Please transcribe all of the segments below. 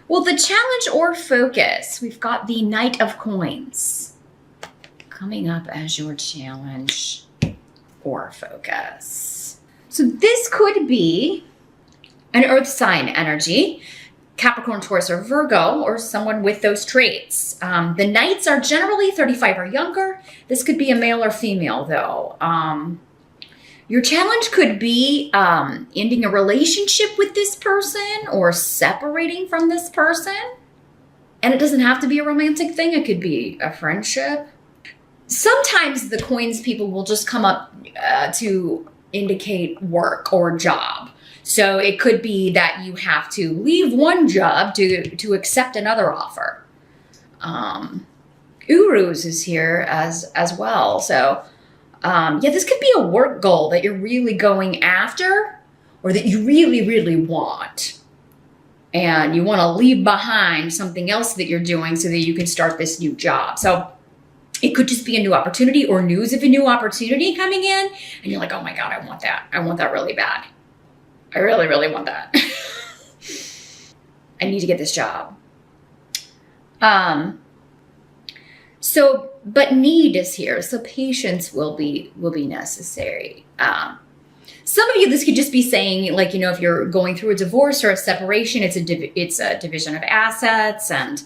Well, the challenge or focus, we've got the Knight of Coins coming up as your challenge or focus. So this could be an earth sign energy, Capricorn, Taurus, or Virgo, or someone with those traits. The Knights are generally 35 or younger. This could be a male or female, though. Your challenge could be ending a relationship with this person or separating from this person. And it doesn't have to be a romantic thing. It could be a friendship. Sometimes the coins people will just come up to indicate work or job. So it could be that you have to leave one job to accept another offer. Urus is here as well. So yeah, this could be a work goal that you're really going after or that you really, really want. And you want to leave behind something else that you're doing so that you can start this new job. So it could just be a new opportunity or news of a new opportunity coming in. And you're like, oh my God, I want that. I want that really bad. I really, really want that. I need to get this job. So, but need is here. So patience will be necessary. Some of you, this could just be saying, like, you know, if you're going through a divorce or a separation, it's a division of assets and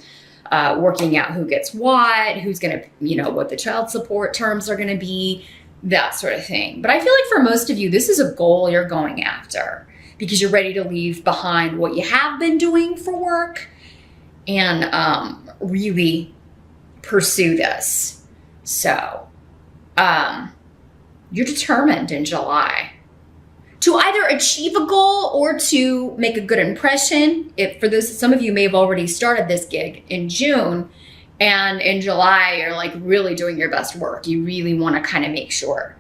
working out who gets what, who's going to, you know, what the child support terms are going to be, that sort of thing. But I feel like for most of you, this is a goal you're going after because you're ready to leave behind what you have been doing for work and really pursue this. So you're determined in July to either achieve a goal or to make a good impression. If for those, some of you may have already started this gig in June, and in July you're like really doing your best work. You really want to kind of make sure.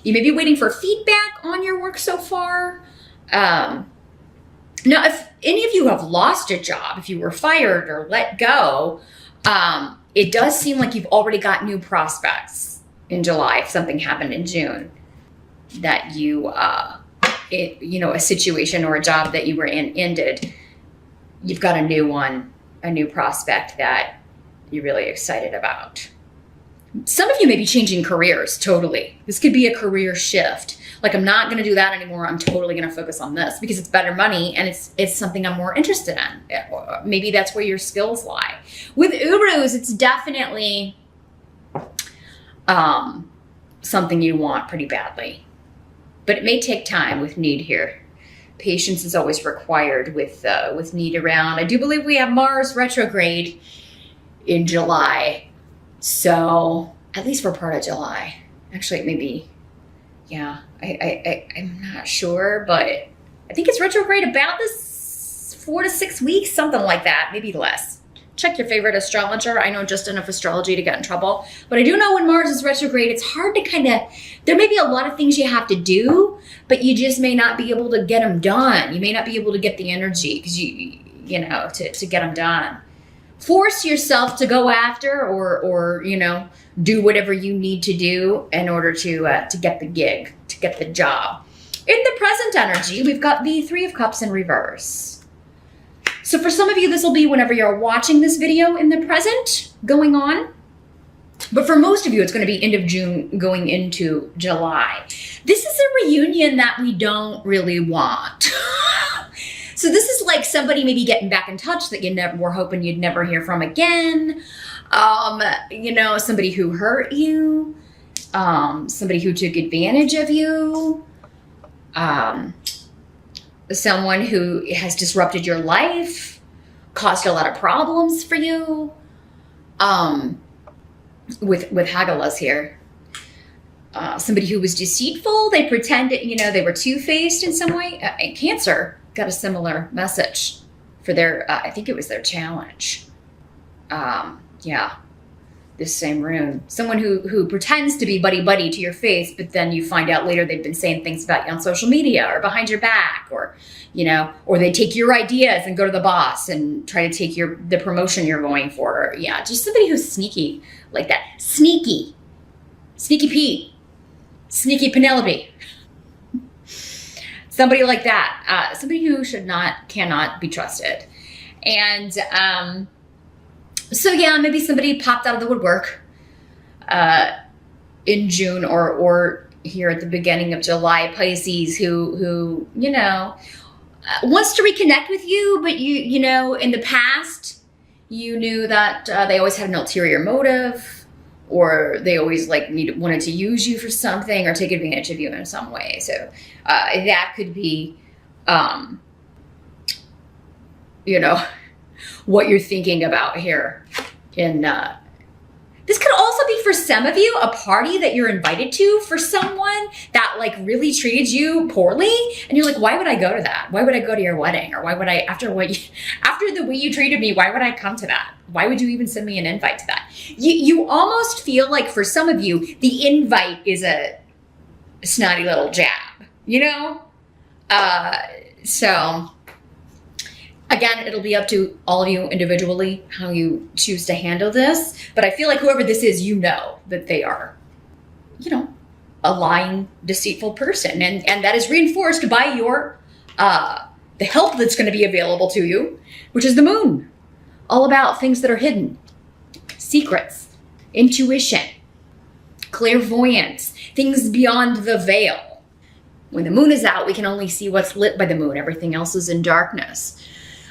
You may be waiting for feedback on your work so far. Now, if any of you have lost a job, if you were fired or let go, it does seem like you've already got new prospects in July. If something happened in June that you, you know, a situation or a job that you were in ended, you've got a new one, a new prospect that you're really excited about. Some of you may be changing careers totally. This could be a career shift. Like, I'm not going to do that anymore. I'm totally going to focus on this because it's better money and it's something I'm more interested in. Maybe that's where your skills lie. With Urus, it's definitely something you want pretty badly. But it may take time with need here. Patience is always required with need around. I do believe we have Mars retrograde in July. So at least for part of July. Actually, it may be, yeah, I'm not sure, but I think it's retrograde about this 4 to 6 weeks, something like that, maybe less. Check your favorite astrologer. I know just enough astrology to get in trouble, but I do know when Mars is retrograde, it's hard to kind of, there may be a lot of things you have to do, but you just may not be able to get them done. You may not be able to get the energy because you know, to get them done. Force yourself to go after or you know, do whatever you need to do in order to get the gig, to get the job. In the present energy, we've got the Three of Cups in reverse. So for some of you, this will be whenever you're watching this video in the present going on. But for most of you, it's going to be end of June going into July. This is a reunion that we don't really want. So this is like somebody maybe getting back in touch that you never were hoping you'd never hear from again. You know, somebody who hurt you, somebody who took advantage of you, someone who has disrupted your life, caused a lot of problems for you. With Hagalaz here, somebody who was deceitful. They pretended, you know, they were two-faced in some way. Cancer got a similar message for their, I think it was their challenge. Yeah, this same rune. Someone who pretends to be buddy-buddy to your face, but then you find out later they've been saying things about you on social media or behind your back, or, you know, or they take your ideas and go to the boss and try to take the promotion you're going for. Yeah, just somebody who's sneaky like that. Sneaky Pete, sneaky Penelope. Somebody like that, somebody who cannot be trusted. And so yeah, maybe somebody popped out of the woodwork in June or here at the beginning of July, Pisces, who you know, wants to reconnect with you, but you know, in the past, you knew that they always had an ulterior motive, or they always like wanted to use you for something or take advantage of you in some way. So that could be, you know, what you're thinking about here in this could also be for some of you a party that you're invited to for someone that like really treated you poorly, and you're like, why would I go to that? Why would I go to your wedding? Or why would I, after the way you treated me, why would I come to that? Why would you even send me an invite to that? You almost feel like for some of you the invite is a snotty little jab, you know? So again, it'll be up to all of you individually how you choose to handle this. But I feel like whoever this is, you know that they are, you know, a lying, deceitful person. And that is reinforced by your, the help that's going to be available to you, which is the moon. All about things that are hidden, secrets, intuition, clairvoyance, things beyond the veil. When the moon is out, we can only see what's lit by the moon. Everything else is in darkness.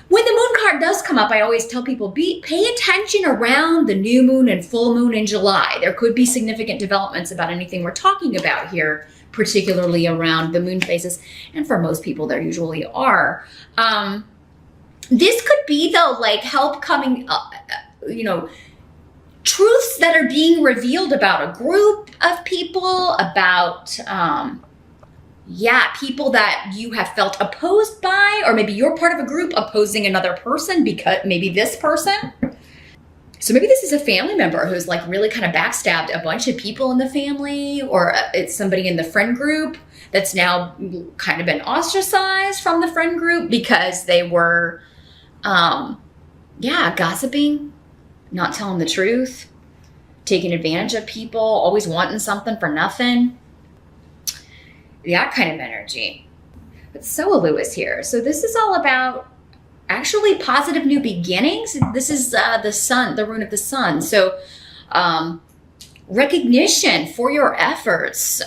When the moon card does come up, I always tell people, pay attention around the new moon and full moon in July. There could be significant developments about anything we're talking about here, particularly around the moon phases. And for most people, there usually are. This could be, though, like help coming up, you know, truths that are being revealed about a group of people, about people that you have felt opposed by, or maybe you're part of a group opposing another person because maybe this person. So maybe this is a family member who's like really kind of backstabbed a bunch of people in the family, or it's somebody in the friend group that's now kind of been ostracized from the friend group because they were, gossiping, not telling the truth, taking advantage of people, always wanting something for nothing. That kind of energy. But so Lewis here. So this is all about actually positive new beginnings. This is the sun, the rune of the sun. So recognition for your efforts.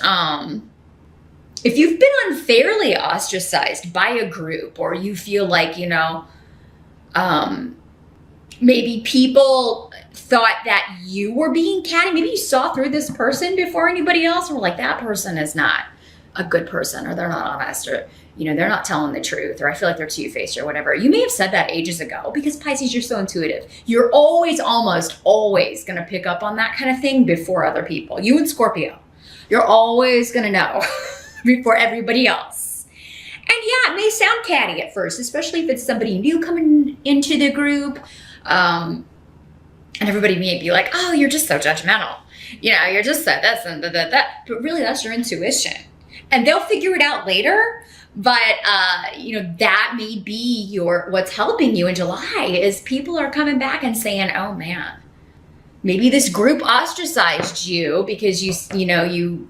If you've been unfairly ostracized by a group, or you feel like, you know, maybe people thought that you were being catty. Maybe you saw through this person before anybody else, and were like, that person is not a good person, or they're not honest, or, you know, they're not telling the truth, or I feel like they're two-faced or whatever. You may have said that ages ago, because Pisces, you're so intuitive. You're always, almost always going to pick up on that kind of thing before other people. You and Scorpio, you're always going to know before everybody else. And yeah, it may sound catty at first, especially if it's somebody new coming into the group. And everybody may be like, oh, you're just so judgmental. You know, you're just so this and that. But really, that's your intuition. And they'll figure it out later. But, you know, that may be what's helping you in July, is people are coming back and saying, oh, man, maybe this group ostracized you because you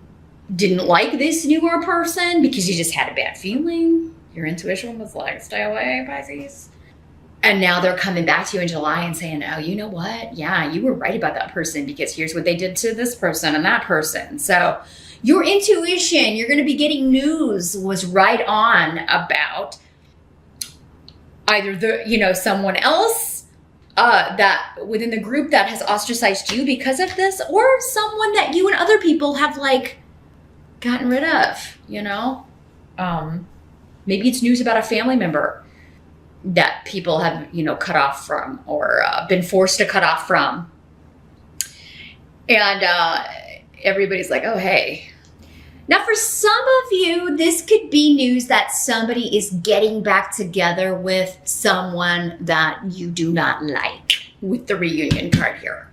didn't like this newer person, because you just had a bad feeling. Your intuition was like, stay away, Pisces. And now they're coming back to you in July and saying, oh, you know what? Yeah, you were right about that person, because here's what they did to this person and that person. So your intuition, you're going to be getting news, was right on about either someone else that within the group that has ostracized you because of this, or someone that you and other people have like gotten rid of, you know? Maybe it's news about a family member that people have, cut off from, or been forced to cut off from. And everybody's like, oh, hey. Now, for some of you, this could be news that somebody is getting back together with someone that you do not like, with the reunion card here.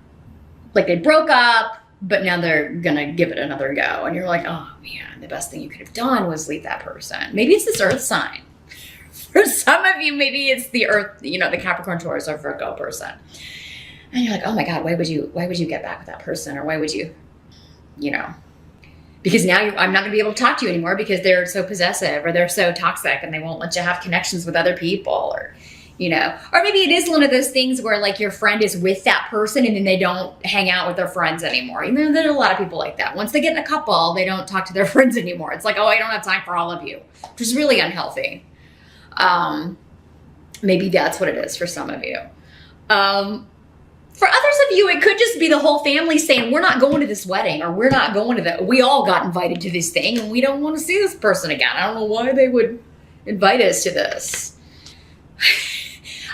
Like they broke up, but now they're going to give it another go. And you're like, oh, man, the best thing you could have done was leave that person. Maybe it's this earth sign. For some of you, maybe it's the earth, the Capricorn, Taurus, or Virgo person. And you're like, oh my God, why would you get back with that person? Or why would you, because now I'm not going to be able to talk to you anymore because they're so possessive, or they're so toxic, and they won't let you have connections with other people, or, you know, or maybe it is one of those things where like your friend is with that person and then they don't hang out with their friends anymore. You know, there are a lot of people like that. Once they get in a couple, they don't talk to their friends anymore. It's like, oh, I don't have time for all of you, which is really unhealthy. Maybe that's what it is for some of you. For others of you, it could just be the whole family saying, we're not going to this wedding, or we're not going to that. We all got invited to this thing and we don't want to see this person again. I don't know why they would invite us to this.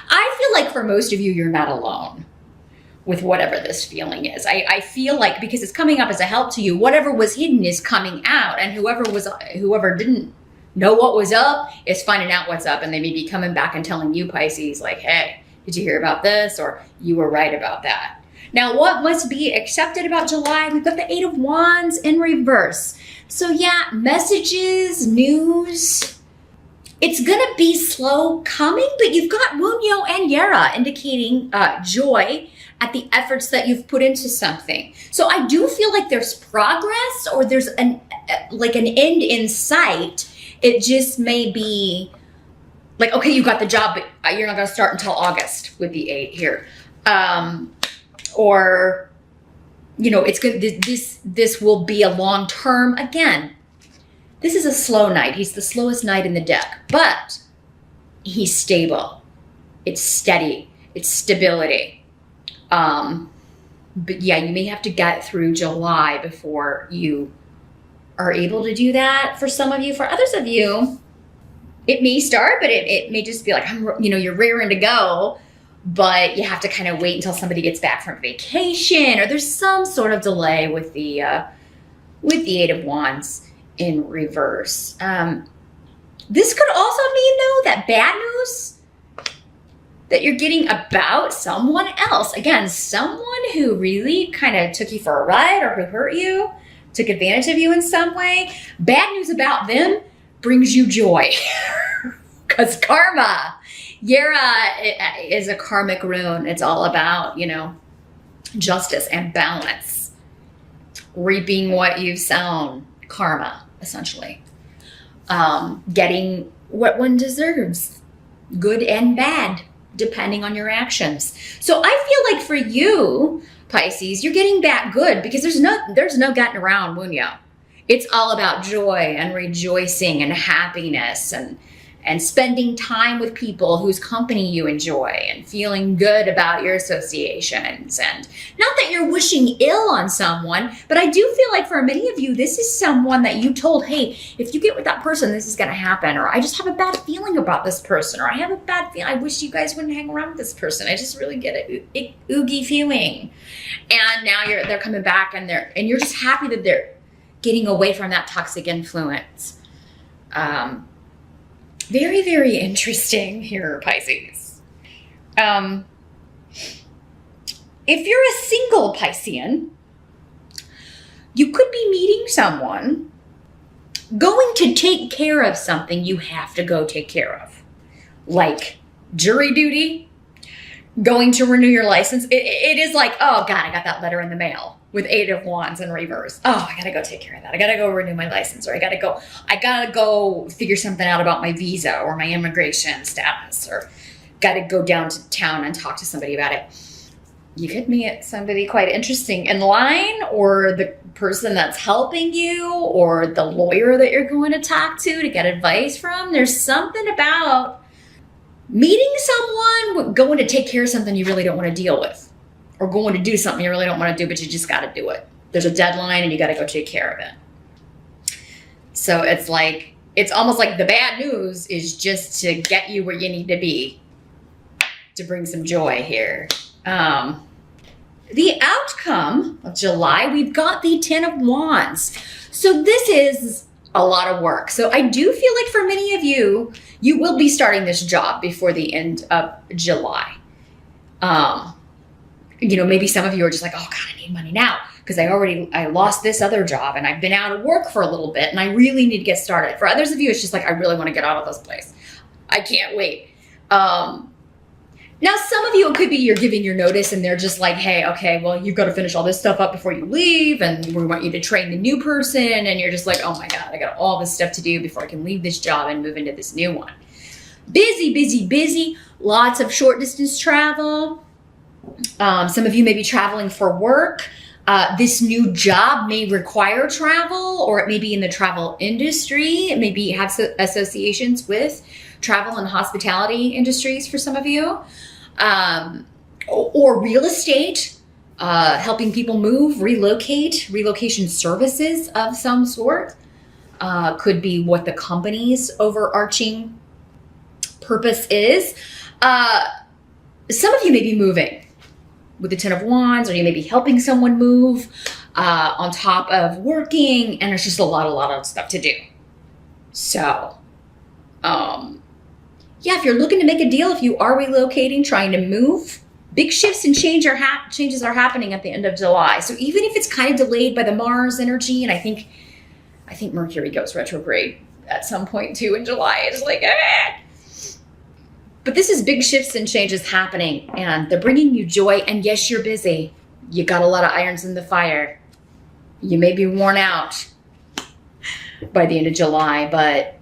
I feel like for most of you, you're not alone with whatever this feeling is. I feel like because it's coming up as a help to you, whatever was hidden is coming out, and whoever didn't know what was up is finding out what's up, and they may be coming back and telling you, Pisces, like, hey, did you hear about this? Or you were right about that. Now, what must be accepted about July? We've got the 8 of Wands in reverse. So yeah, messages, news. It's going to be slow coming, but you've got Wunyo and Yera indicating joy at the efforts that you've put into something. So I do feel like there's progress, or there's an end in sight. It just may be like, okay, you got the job, but you're not going to start until August with the 8 here. Or, you know, it's good. This will be a long term. Again, this is a slow knight. He's the slowest knight in the deck, but he's stable. It's steady. It's stability. But yeah, you may have to get through July before you are able to do that for some of you. For others of you, it may start, but it may just be like, you're raring to go, but you have to kind of wait until somebody gets back from vacation, or there's some sort of delay with the 8 of Wands in reverse. This could also mean, though, that bad news that you're getting about someone else. Again, someone who really kind of took you for a ride, or who hurt you, took advantage of you in some way. Bad news about them brings you joy. Because karma, Yera is a karmic rune. It's all about, justice and balance. Reaping what you've sown. Karma, essentially. Getting what one deserves. Good and bad, depending on your actions. So I feel like for you, Pisces, you're getting back good, because there's no getting around Wunyo. It's all about joy and rejoicing and happiness and spending time with people whose company you enjoy, and feeling good about your associations. And not that you're wishing ill on someone, but I do feel like for many of you, this is someone that you told, hey, if you get with that person, this is going to happen. Or I just have a bad feeling about this person. Or I have a bad feeling. I wish you guys wouldn't hang around with this person. I just really get an oogie feeling. And now they're coming back, and you're just happy that they're getting away from that toxic influence. Very, very interesting here, Pisces. If you're a single Piscean, you could be meeting someone, going to take care of something you have to go take care of. Like jury duty, going to renew your license. It is like, oh God, I got that letter in the mail with 8 of Wands in reverse. Oh, I gotta go take care of that. I gotta go renew my license, or I gotta go figure something out about my visa or my immigration status, or gotta go down to town and talk to somebody about it. You could meet somebody quite interesting in line, or the person that's helping you, or the lawyer that you're going to talk to get advice from. There's something about meeting someone, going to take care of something you really don't want to deal with, or going to do something you really don't want to do, but you just got to do it. There's a deadline and you got to go take care of it. So it's almost like the bad news is just to get you where you need to be, to bring some joy here. The outcome of July, we've got the 10 of Wands. So this is a lot of work. So I do feel like for many of you, you will be starting this job before the end of July. Maybe some of you are just like, oh God, I need money now, because I lost this other job and I've been out of work for a little bit and I really need to get started. For others of you, it's just like, I really want to get out of this place. I can't wait. Now, some of you, it could be you're giving your notice and they're just like, hey, okay, well, you've got to finish all this stuff up before you leave, and we want you to train the new person. And you're just like, oh my God, I got all this stuff to do before I can leave this job and move into this new one. Busy, busy, busy. Lots of short distance travel. Some of you may be traveling for work. This new job may require travel, or it may be in the travel industry. It may be have associations with travel and hospitality industries for some of you, or real estate, helping people move, relocate, relocation services of some sort. Could be what the company's overarching purpose is. Some of you may be moving with the Ten of Wands, or you may be helping someone move on top of working, and there's just a lot of stuff to do. So, yeah, if you're looking to make a deal, if you are relocating, trying to move, big shifts and changes are happening at the end of July. So even if it's kind of delayed by the Mars energy, and I think Mercury goes retrograde at some point too in July. It's like, But this is big shifts and changes happening, and they're bringing you joy. And yes, you're busy. You got a lot of irons in the fire. You may be worn out by the end of July, but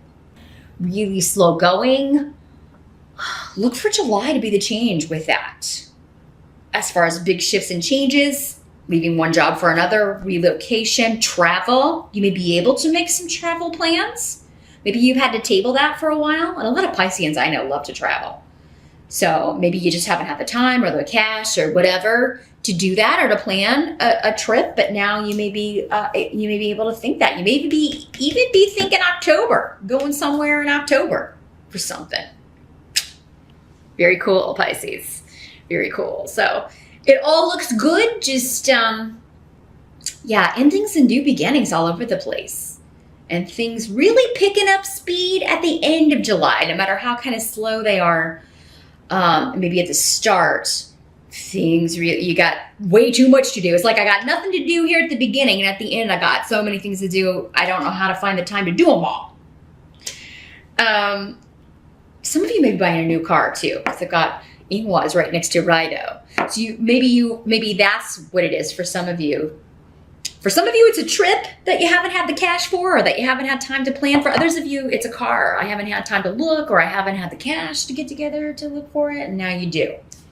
really slow going. Look for July to be the change with that. As far as big shifts and changes, leaving one job for another, relocation, travel. You may be able to make some travel plans. Maybe you've had to table that for a while. And a lot of Pisceans I know love to travel. So maybe you just haven't had the time or the cash or whatever to do that, or to plan a trip. But now you may be able to think that. You may be even be thinking October, going somewhere in October for something. Very cool, Pisces. Very cool. So it all looks good. Just, endings and new beginnings all over the place. And things really picking up speed at the end of July, no matter how kind of slow they are. Maybe at the start, you got way too much to do. It's like I got nothing to do here at the beginning, and at the end I got so many things to do, I don't know how to find the time to do them all. Some of you may be buying a new car too, because I've got Ingwa is right next to Rido. So maybe that's what it is for some of you. For some of you, it's a trip that you haven't had the cash for, or that you haven't had time to plan. For others of you, it's a car. I haven't had time to look, or I haven't had the cash to get together to look for it, and now you do.